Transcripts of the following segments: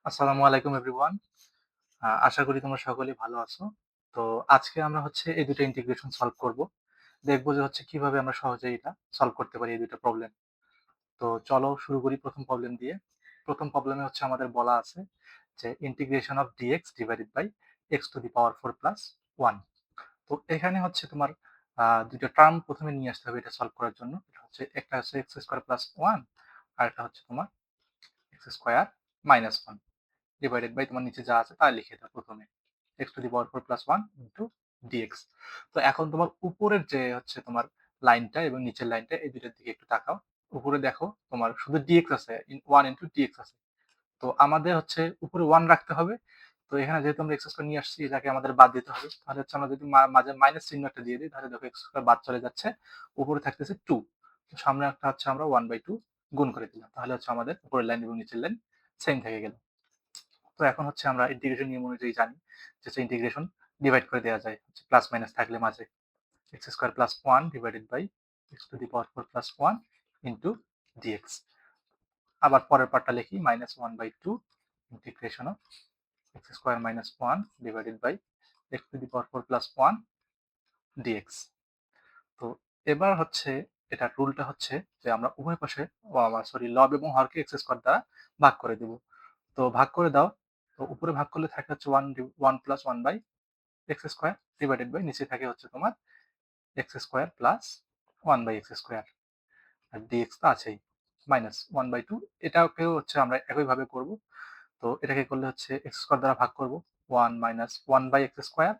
আসসালামু আলাইকুম এভরিওয়ান। আশা করি তোমরা সকলেই ভালো আছো। তো আজকে আমরা হচ্ছে এই ২ টা ইন্টিগ্রেশন সলভ করব। দেখব যে হচ্ছে কিভাবে আমরা সহজেই এটা সলভ করতে পারি এই ২ টা প্রবলেম। তো চলো শুরু করি ১ম প্রবলেম দিয়ে। ১ম প্রবলেমে হচ্ছে আমাদের বলা আছে যে integration of dx divided by x to the power 4 plus 1। তো এখানে হচ্ছে তোমার ২ টা টার্ম ১ম এ নিয়ে আসতে হবে এটা সলভ করার জন্য। এটা হচ্ছে একটা হচ্ছে x স্কয়ার প্লাস 1 আর একটা হচ্ছে তোমার x square minus 1। Divided by তোমার নিচে যা আছে তা লিখে দাও ১ম এ। x to the power 4 plus 1 into dx। তো এখন তোমার উপরের যে হচ্ছে তোমার লাইনটা এবং নিচের লাইনটা এই ২ টার দিকে একটু তাকাও। উপরে দেখো তোমার শুধু dx আছে, 1 ইনটু dx আছে। তো আমাদের হচ্ছে উপরে 1 রাখতে হবে। তো এখানে যেহেতু আমরা x স্কয়ার নিয়ে আসছি এটাকে আমাদের বাদ দিতে হবে। তাহলে হচ্ছে আমরা যদি মাঝে মাইনাস চিহ্ন একটা দিয়ে দিই তাহলে দেখো x স্কয়ার বাদ চলে যাচ্ছে। উপরে থাকতেছে 2। তো সামনে একটা হচ্ছে আমরা 1/2 গুণ করে দিলাম। তাহলে হচ্ছে আমাদের উপরের লাইন এবং নিচের লাইন সেম থেকে গেল। তো এখন হচ্ছে আমরা ইন্টিগ্রেশন নিয়ম অনুযায়ী জানি যে ইন্টিগ্রেশন ডিভাইড করে দেওয়া যায় হচ্ছে প্লাস মাইনাস থাকলে মাঝে x square plus 1 divided by x to the power 4 plus 1 into dx. আবার পরের পার্টটা লিখি minus 1/2 integration of x square minus 1 divided by x to the power 4 plus 1 dx. তো এবার হচ্ছে এটার রুলটা হচ্ছে যে আমরা উভয় পাশে সরি লব এবং হরকে এক্স স্কোয়ার দ্বারা ভাগ করে দেব। তো ভাগ করে দাও। তো উপরে ভাগ করলে থাকে হচ্ছে 1 plus 1 by x square divided by নিচে থাকে হচ্ছে তোমার x square plus 1 by x square আর ডিএক্স তো আছেই মাইনাস 1/2। এটাকেও হচ্ছে আমরা একইভাবে করব। তো এটাকে করলে হচ্ছে এক্স স্কোয়ার দ্বারা ভাগ করব 1 minus 1 by x square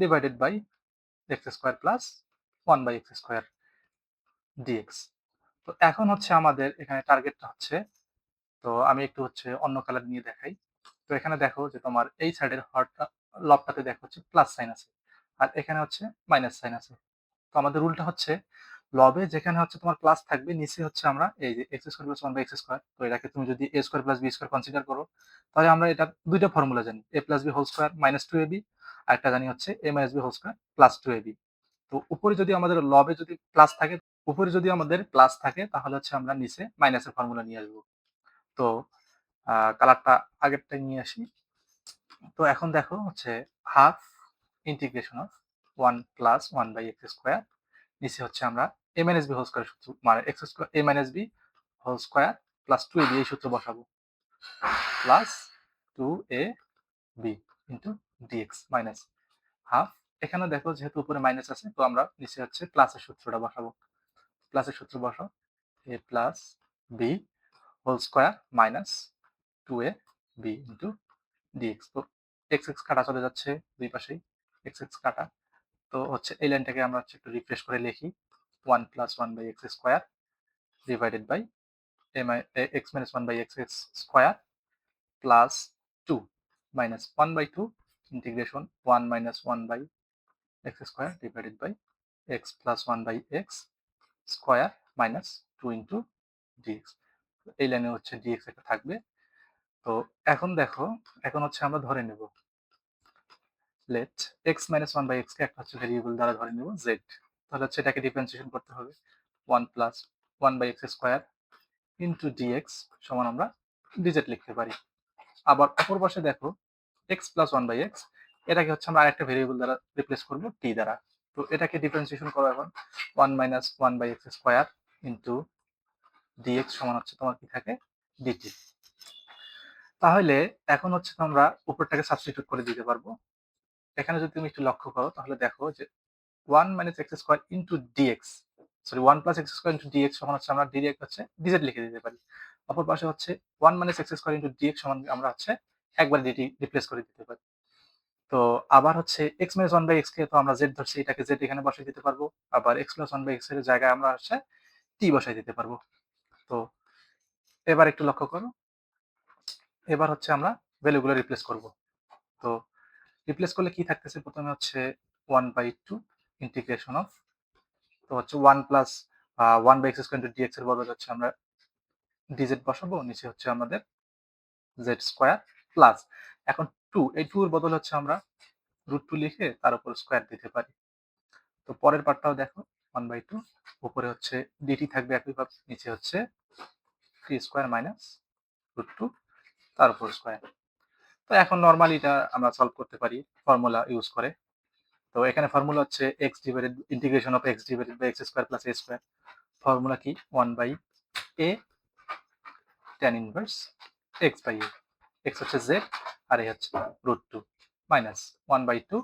divided by x square plus 1 by x square dx. তো এখন হচ্ছে আমাদের এখানে টার্গেটটা হচ্ছে, তো আমি একটু হচ্ছে অন্য কালার নিয়ে দেখাই। তো এখানে দেখো যে তোমার এই সাইডের লবটাতে দেখো হচ্ছে প্লাস সাইন আছে আর এখানে হচ্ছে মাইনাস সাইন আছে। তো আমাদের রুলটা হচ্ছে লবে যেখানে হচ্ছে তোমার প্লাস থাকবে নিচে হচ্ছে আমরা এই যে x square plus 1 by x square, তো এটাকে তুমি যদি a square plus b square consider করো তাহলে আমরা এটা দুইটা ফর্মুলা জানি, a plus b whole square minus 2ab আর একটা জানি হচ্ছে a minus b whole square plus 2ab। তো উপরে যদি আমাদের লবে যদি প্লাস থাকে, উপরে যদি আমাদের প্লাস থাকে তাহলে হচ্ছে আমরা নিচে মাইনাসের ফর্মুলা নিয়ে আসবো। তো কালারটা আগেরটাই নিয়ে আসি। তো এখন দেখো হচ্ছে half integration of 1 plus 1 by x square নিচে হচ্ছে আমরা a minus b whole square সূত্র মানে x square a minus b whole square plus 2ab এই সূত্র বসাবো plus 2ab into dx minus half. এখানে দেখো যেহেতু উপরে মাইনাস আছে তো আমরা নিচে হচ্ছে প্লাসের সূত্রটা বসাবো। প্লাসের সূত্র বসাও a plus b whole square minus 2ab into dx. তো এক্স এক্স কাটা চলে যাচ্ছে দুই পাশেই, এক্স এক্স কাটা। তো হচ্ছে এই লাইনটাকে আমরা হচ্ছে একটু রিফ্রেশ করে লিখি 1 plus 1 by x square divided by x minus 1 by x x square plus 2 minus 1/2 integration 1 minus 1 by x square divided by x plus 1 by x square minus 2 into dx. এই লাইনে হচ্ছে ডিএক্স একটা থাকবে। তো এখন দেখো, এখন হচ্ছে আমরা ধরে নেব let x minus 1 by x কে একটা হচ্ছে ভেরিয়েবল দ্বারা ধরে নেব জেড। তাহলে হচ্ছে এটাকে ডিফারেন্সিয়েশন করতে হবে 1 plus 1 by x square into dx সমান আমরা ডিজেড লিখতে পারি। আবার অপর পাশে দেখো এক্স প্লাস 1 বাই এক্স এটাকে হচ্ছে আমরা আরেকটা ভেরিয়েবল দ্বারা রিপ্লেস করব টি দ্বারা। তো এটাকে ডিফারেন্সিয়েশন করো এখন 1 minus 1 by x square into dx সমান হচ্ছে তোমার কি থাকে ডিটি। তাহলে এখন হচ্ছে তোমরা উপরটাকে সাবস্টিটিউট করে দিতে পারবো। এখানে যদি তুমি একটু লক্ষ্য করো তাহলে দেখো যে 1 minus x square into dx sorry 1 plus x square into dx সমান হচ্ছে আমরা ডিরেক্ট হচ্ছে ডিজেড লিখে দিতে পারি। অপর পাশে হচ্ছে 1 minus x square into dx সমান আমরা হচ্ছে একবার ডিটি রিপ্লেস করে দিতে পারি। তো আবার হচ্ছে এক্স মাইনাস 1 বাই এক্স কে তো আমরা জেড ধরছি, এটাকে জেড এখানে বসাই দিতে পারবো। আবার এক্স প্লাস 1 বাই এক্স এর জায়গায় আমরা হচ্ছে টি বসাই দিতে পারবো। তো এবার একটু লক্ষ্য করো, এবার হচ্ছে আমরা ভ্যালুগুলো রিপ্লেস করব। তো রিপ্লেস করলে কি থাকতেছে, প্রথমে হচ্ছে 1/2 ইন্টিগ্রেশন অফ, তো হচ্ছে 1 plus 1 by x square into dx এর বদলে হচ্ছে আমরা ডিজেড বসাবো, নিচে হচ্ছে আমাদের জেড স্কোয়ার প্লাস এখন 2, এই 2 এর বদলে হচ্ছে আমরা √2 লিখে তার উপর স্কোয়ার দিতে পারি। তো পরের পার্টটাও দেখো 1/2 উপরে হচ্ছে ডিটি থাকবে একইভাবে, নিচে হচ্ছে 3 স্কোয়ার মাইনাস √2 তার উপর স্কয়ার। তো এখন নরমালি এটা আমরা সলভ করতে পারি ফর্মুলা ইউজ করে। তো এখানে ফর্মুলা হচ্ছে x divided integration of x divided by x square plus a square. Formula কি 1/a tan inverse x by a। x হচ্ছে z আর a হচ্ছে √2 মাইনাস 1/2।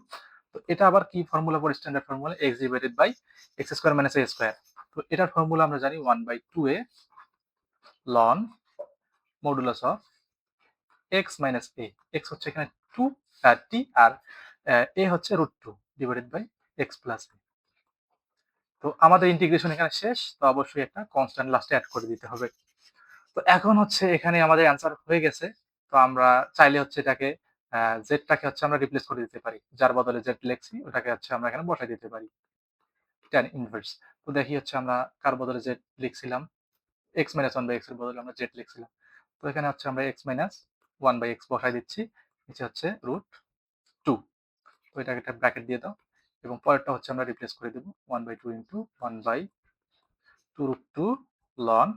তো এটা আবার কি ফর্মুলা পড়ি standard formula x divided by x square minus a square. তো এটার ফর্মুলা আমরা জানি 1/2a ln modulus of x minus a। x হচ্ছে এখানে 2 t আর a হচ্ছে √2 divided by x plus a। তো আমাদের ইন্টিগ্রেশন এখানে শেষ। তো অবশ্যই একটা কনস্ট্যান্ট লাস্টে অ্যাড করে দিতে হবে। তো এখন হচ্ছে এখানে আমাদের অ্যান্সার হয়ে গেছে। তো আমরা চাইলে হচ্ছে এটাকে জেডটাকে হচ্ছে আমরা রিপ্লেস করে দিতে পারি। যার বদলে জেড লিখছি ওটাকে হচ্ছে আমরা এখানে বসাই দিতে পারি। tan inverse. তো দেখি হচ্ছে আমরা কার বদলে জেড লিখছিলাম। x - 1 বাই x এর বদলে আমরা জেড লিখছিলাম। তো এখানে হচ্ছে আমরা x - 1 বাই x বসাই দিচ্ছি। নিচে হচ্ছে √2। তো এটাকে একটা ব্র্যাকেট দিয়ে দাও এবং পরেরটা হচ্ছে আমরা রিপ্লেস করে দেব 1/2 ইনটু 1/2 ln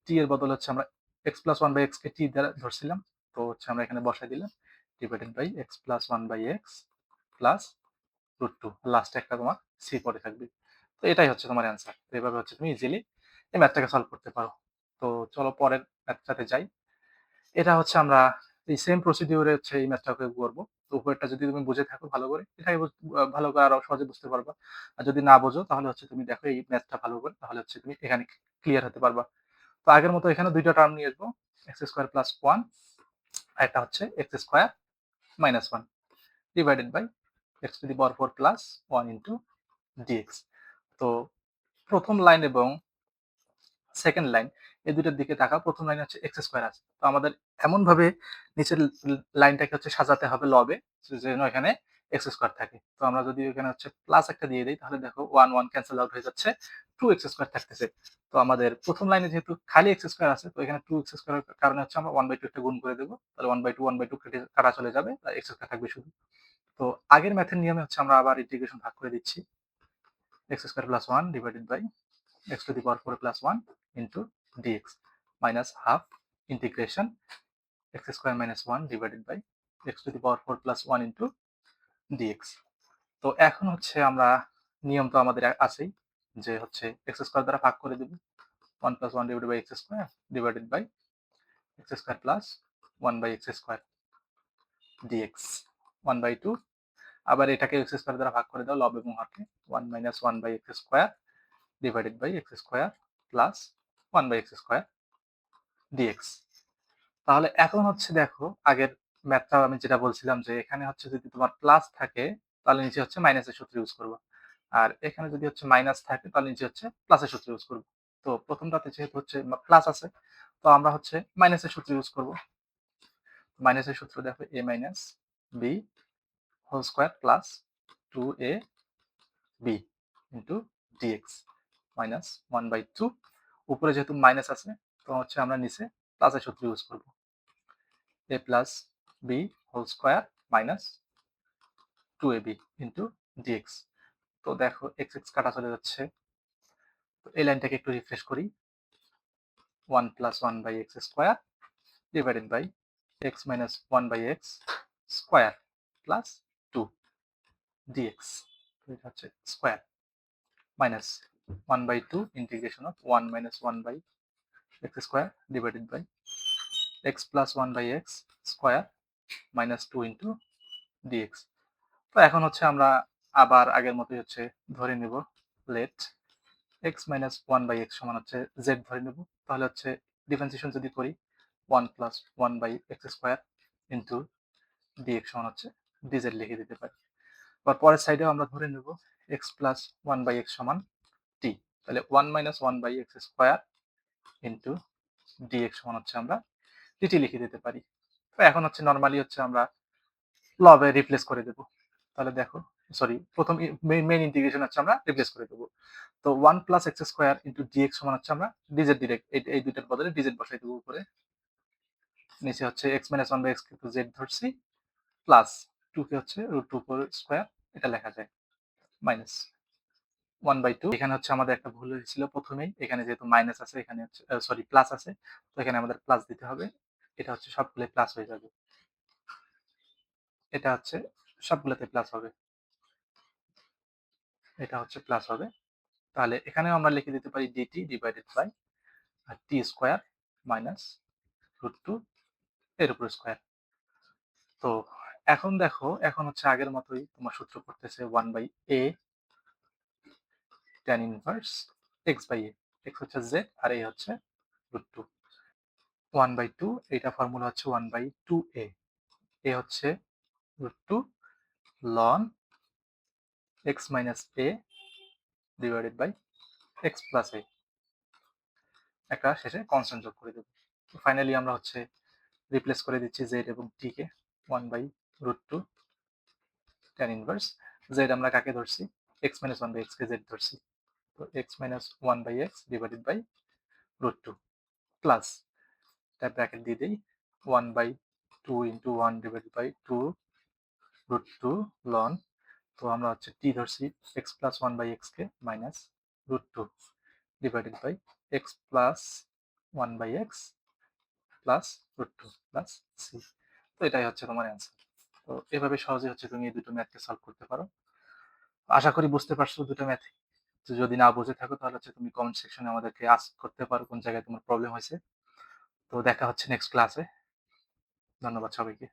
t এর বদলে হচ্ছে আমরা x প্লাস 1 বাই x কে t দ্বারা ধরছিলাম। তো হচ্ছে আমরা এখানে বসাই দিলাম divided by x plus 1 by x plus √2। লাস্টে একটা তোমার c পড়ে থাকবে। তো এটাই হচ্ছে তোমার অ্যান্সার। তো এভাবে হচ্ছে তুমি ইজিলি এই ম্যাথটাকে সলভ করতে পারো। তো চলো পরের ম্যাথটাতে যাই। এটা হচ্ছে আমরা এই সেম প্রসিডিউরে হচ্ছে এই ম্যাথটাকে করব। তো উপরেরটা যদি তুমি বুঝে থাকো ভালো করে, এটাই ভালো করে আরো সহজে বুঝতে পারবা। আর যদি না বোঝো তাহলে হচ্ছে তুমি দেখো এই ম্যাথটা ভালো করে, তাহলে হচ্ছে তুমি এখানে ক্লিয়ার হতে পারবা। তো আগের মতো এখানে ২ টা টার্ম নিয়ে আসবো। x² প্লাস 1 আর একটা হচ্ছে x² minus 1 divided by x to the power 4 plus 1 into dx। তো প্রথম লাইন এবং সেকেন্ড লাইন এই দুটার দিকে তাকাও। প্রথম লাইনে হচ্ছে এক্স স্কোয়ার আছে। তো আমাদের এমনভাবে নিচের লাইনটাকে হচ্ছে সাজাতে হবে লবে যেন এখানে এক্স স্কোয়ার থাকে। তো আমরা যদি এখানে হচ্ছে প্লাস একটা দিয়ে দিই তাহলে দেখো 1 ক্যান্সেল আউট হয়ে যাচ্ছে, 2x স্কোয়ার থাকতেছে। তো আমাদের প্রথম লাইনে যেহেতু খালি এক্স স্কোয়ার আছে তো এখানে 2x স্কোয়ারের কারণে হচ্ছে আমরা 1/2 একটা গুণ করে দেবো। তাহলে 1/2 কেটে কাটা চলে যাবে, এক্স স্কোয়ার থাকবে শুধু। তো আগের ম্যাথের নিয়মে হচ্ছে আমরা আবার ইন্টিগ্রেশন ভাগ করে দিচ্ছি। X square plus 1 divided by x to the power 4 plus 1 into dx minus half integration x square minus 1 divided by x to the power 4 plus 1 into dx। তো এখন হচ্ছে আমরা নিয়ম তো আমাদের আছেই যে হচ্ছে x স্কয়ার দ্বারা ভাগ করে দেব 1 plus 1 divided by x square divided by x square plus 1 by x square dx 1/2। আবার এটাকে x স্কয়ার দ্বারা ভাগ করে দাও লব এবং হরকে 1 minus 1 by x square divided by x square plus 1 by x square dx। তাহলে এখন হচ্ছে দেখো আগের ম্যাথটা আমি যেটা বলছিলাম যে এখানে হচ্ছে যদি তোমার প্লাস থাকে তাহলে নিচে হচ্ছে মাইনাসের সূত্র ইউজ করবা। আর এখানে যদি হচ্ছে মাইনাস থাকে তাহলে নিচে হচ্ছে প্লাসের সূত্র ইউজ করব। তো প্রথমটাতে যেহেতু হচ্ছে প্লাস আছে তো আমরা হচ্ছে মাইনাসের সূত্র ইউজ করব। মাইনাসের সূত্র দেখো a minus b whole square plus 2ab into dx minus 1/2। উপরে যেহেতু মাইনাস আছে তো হচ্ছে আমরা নিচে প্লাসের সূত্র ইউজ করব। a plus b whole square minus 2ab into dx। তো দেখো x x কাটা চলে যাচ্ছে। তো এই লাইনটাকে একটু রিফ্রেশ করি। 1 plus 1 by x square divided by x minus 1 by x square plus 2 dx। তো এটা হচ্ছে square minus 1/2 integration of 1 minus 1 by x square divided by x plus 1 by x square minus 2 into dx। তো এখন হচ্ছে আমরা আবার আগের মতোই হচ্ছে ধরে নিব let x minus 1 by x সমান হচ্ছে z ধরে নেব। তাহলে হচ্ছে ডিফারেন্সিয়েশন যদি করি 1 plus 1 by x square into dx সমান হচ্ছে dz লিখে দিতে পারি। আবার পরের সাইডেও আমরা ধরে নেব x প্লাস 1 বাই x সমান t। তাহলে 1 minus 1 by x square into dx সমান হচ্ছে আমরা dt লিখে দিতে পারি। তো এখন হচ্ছে নরমালি হচ্ছে আমরা লবে রিপ্লেস করে দেব। তাহলে দেখো সরি প্রথম মেইন ইন্টিগ্রেশন হচ্ছে আমরা রিপ্লেস করে দেব। তো 1 plus x square into dx সমান হচ্ছে আমরা dz ডিরেক্ট এই দুইটার বদলে dz বসাই দেব উপরে। নিচে হচ্ছে x মাইনাস 1 বাই x কে z ধরছি প্লাস 2 কে হচ্ছে √2 স্কয়ার এটা লেখা যায় মাইনাস 1/2। এখানে হচ্ছে আমাদের একটা ভুল হয়েছিল প্রথমেই। এখানে যেহেতু মাইনাস আছে এখানে হচ্ছে সরি প্লাস আছে। তো এখানে আমাদের প্লাস দিতে হবে। এটা হচ্ছে সবগুলো প্লাস হয়ে যাবে। এটা হচ্ছে সবগুলোতে প্লাস হবে। এটা হচ্ছে প্লাস হবে। তাহলে এখানেও আমরা লিখে দিতে পারি dt divided by t square minus √2 এর উপর স্কয়ার। তো এখন দেখো, এখন হচ্ছে আগের মতোই তোমার সূত্র পড়তেছে 1/a tan inverse x/a। x হচ্ছে z আর a হচ্ছে √2। 1/2 এইটা ফর্মুলা হচ্ছে 1/2a। a হচ্ছে √2 ln x minus a divided by x plus a। একটা শেষে কনস্ট্যান্ট যোগ করে দেব। ফাইনালি আমরা হচ্ছে রিপ্লেস করে দিচ্ছি z এবং t কে। 1/√2 tan ইনভার্স z আমরা কাকে ধরছি, x minus 1/x কে z ধরছি, তো x minus 1/x divided by √2 plus তার ব্র্যাকেট দিয়ে দেই 1/2 ইন্টু 1 ডিভাইডেড বাই 2 √2 ln, তো আমরা হচ্ছে t ধরছি x প্লাস 1/x কে minus √2 divided by x plus 1/x plus √2 plus c। তো এটাই হচ্ছে তোমার অ্যান্সার। তো এভাবে সহজে হচ্ছে তুমি এই দুটো ম্যাথকে সলভ করতে পারো। আশা করি বুঝতে পারছো দুটো ম্যাথ। তো যদি না বুঝে থাকো তাহলে হচ্ছে তুমি কমেন্ট সেকশনে আমাদেরকে আস্ক করতে পারো কোন জায়গায় তোমার প্রবলেম হয়েছে। তো দেখা হচ্ছে নেক্সট ক্লাসে। ধন্যবাদ সবাইকে।